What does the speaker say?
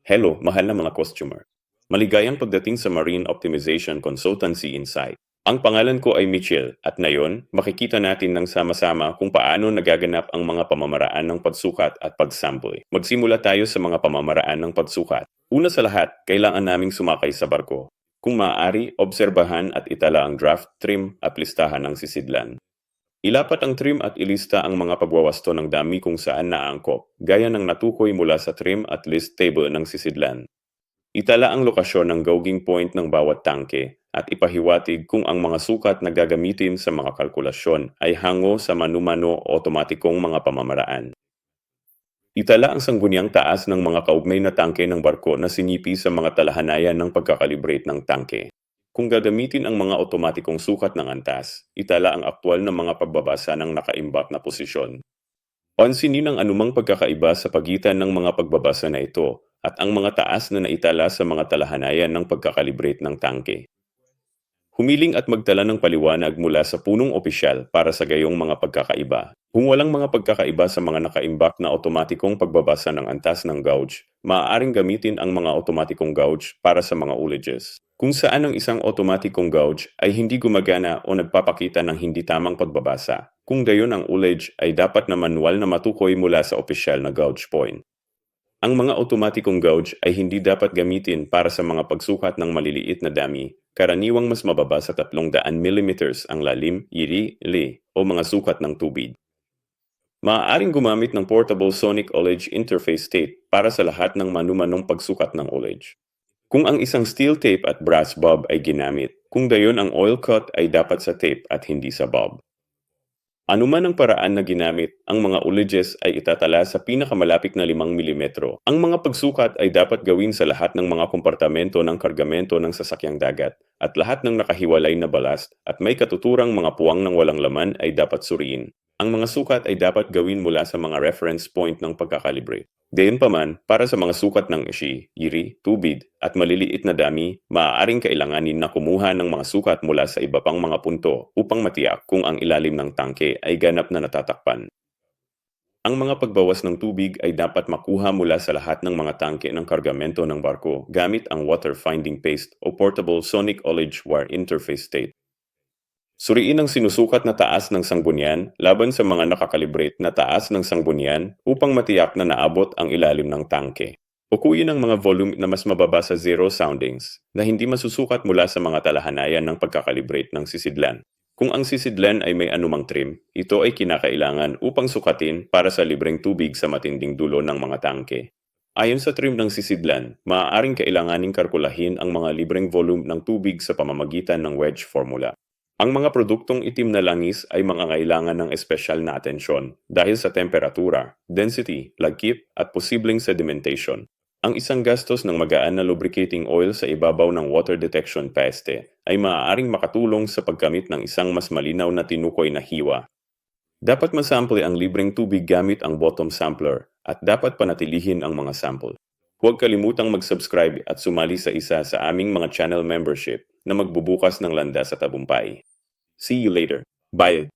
Hello, mahal na mga customer. Maligayang pagdating sa Marine Optimization Consultancy Insight. Ang pangalan ko ay Mitchell at ngayon makikita natin ng sama-sama kung paano nagaganap ang mga pamamaraan ng pagsukat at pagsample. Magsimula tayo sa mga pamamaraan ng pagsukat. Una sa lahat, kailangan naming sumakay sa barko. Kung maaari, obserbahan at itala ang draft, trim at listahan ng sisidlan. Ilapat ang trim at ilista ang mga pagwawasto ng dami kung saan naangkop, gaya ng natukoy mula sa trim at list table ng sisidlan. Itala ang lokasyon ng gouging point ng bawat tangke at ipahiwatig kung ang mga sukat na gagamitin sa mga kalkulasyon ay hango sa mano-mano otomatikong mga pamamaraan. Itala ang sangguniang taas ng mga kaugnay na tangke ng barko na sinipi sa mga talahanayan ng pagkakalibrate ng tangke. Kung gagamitin ang mga otomatikong sukat ng antas, itala ang aktwal na mga pagbabasa ng nakaimbak na posisyon. Pansinin ang anumang pagkakaiba sa pagitan ng mga pagbabasa na ito at ang mga taas na naitala sa mga talahanayan ng pagkakalibrate ng tangke. Humiling at magtala ng paliwanag mula sa punong opisyal para sa gayong mga pagkakaiba. Kung walang mga pagkakaiba sa mga nakaimbak na otomatikong pagbabasa ng antas ng gauge, maaaring gamitin ang mga otomatikong gauge para sa mga ullages. Kung saan ang isang otomatikong gauge ay hindi gumagana o nagpapakita ng hindi tamang pagbabasa, kung gayon ang ullage ay dapat na manual na matukoy mula sa opisyal na gauge point. Ang mga otomatikong gauge ay hindi dapat gamitin para sa mga pagsukat ng maliliit na dami, karaniwang mas mababa sa 300 mm ang lalim, iri, li, o mga sukat ng tubig. Maaaring gumamit ng portable sonic ullage interface tape para sa lahat ng manumanong pagsukat ng ullage. Kung ang isang steel tape at brass bob ay ginamit, kung gayon ang oil cut ay dapat sa tape at hindi sa bob. Anuman ang paraan na ginamit, ang mga ullages ay itatala sa pinakamalapit na 5 mm. Ang mga pagsukat ay dapat gawin sa lahat ng mga kompartamento ng kargamento ng sasakyang dagat at lahat ng nakahiwalay na ballast at may katuturang mga puwang ng walang laman ay dapat suriin. Ang mga sukat ay dapat gawin mula sa mga reference point ng pagkakalibre. Gayunpaman, para sa mga sukat ng ishi, iri, tubig, at maliliit na dami, maaaring kailanganin na kumuha ng mga sukat mula sa iba pang mga punto upang matiyak kung ang ilalim ng tangke ay ganap na natatakpan. Ang mga pagbawas ng tubig ay dapat makuha mula sa lahat ng mga tangke ng kargamento ng barko gamit ang water finding paste o portable sonic ullage wire interface tape. Suriin ang sinusukat na taas ng sanggunian laban sa mga nakakalibrate na taas ng sanggunian upang matiyak na naabot ang ilalim ng tangke. Ukuyin ang mga volume na mas mababa sa zero soundings na hindi masusukat mula sa mga talahanayan ng pagkakalibrate ng sisidlan. Kung ang sisidlan ay may anumang trim, ito ay kinakailangan upang sukatin para sa libreng tubig sa matinding dulo ng mga tangke. Ayon sa trim ng sisidlan, maaaring kailanganing kalkulahin ang mga libreng volume ng tubig sa pamamagitan ng wedge formula. Ang mga produktong itim na langis ay mangangailangan ng espesyal na atensyon dahil sa temperatura, density, lagkit at posibleng sedimentation. Ang isang gastos ng magaan na lubricating oil sa ibabaw ng water detection paste ay maaaring makatulong sa paggamit ng isang mas malinaw na tinukoy na hiwa. Dapat masample ang libreng tubig gamit ang bottom sampler at dapat panatilihin ang mga sample. Huwag kalimutang mag-subscribe at sumali sa isa sa aming mga channel membership na magbubukas ng landas sa tagumpay. See you later. Bye!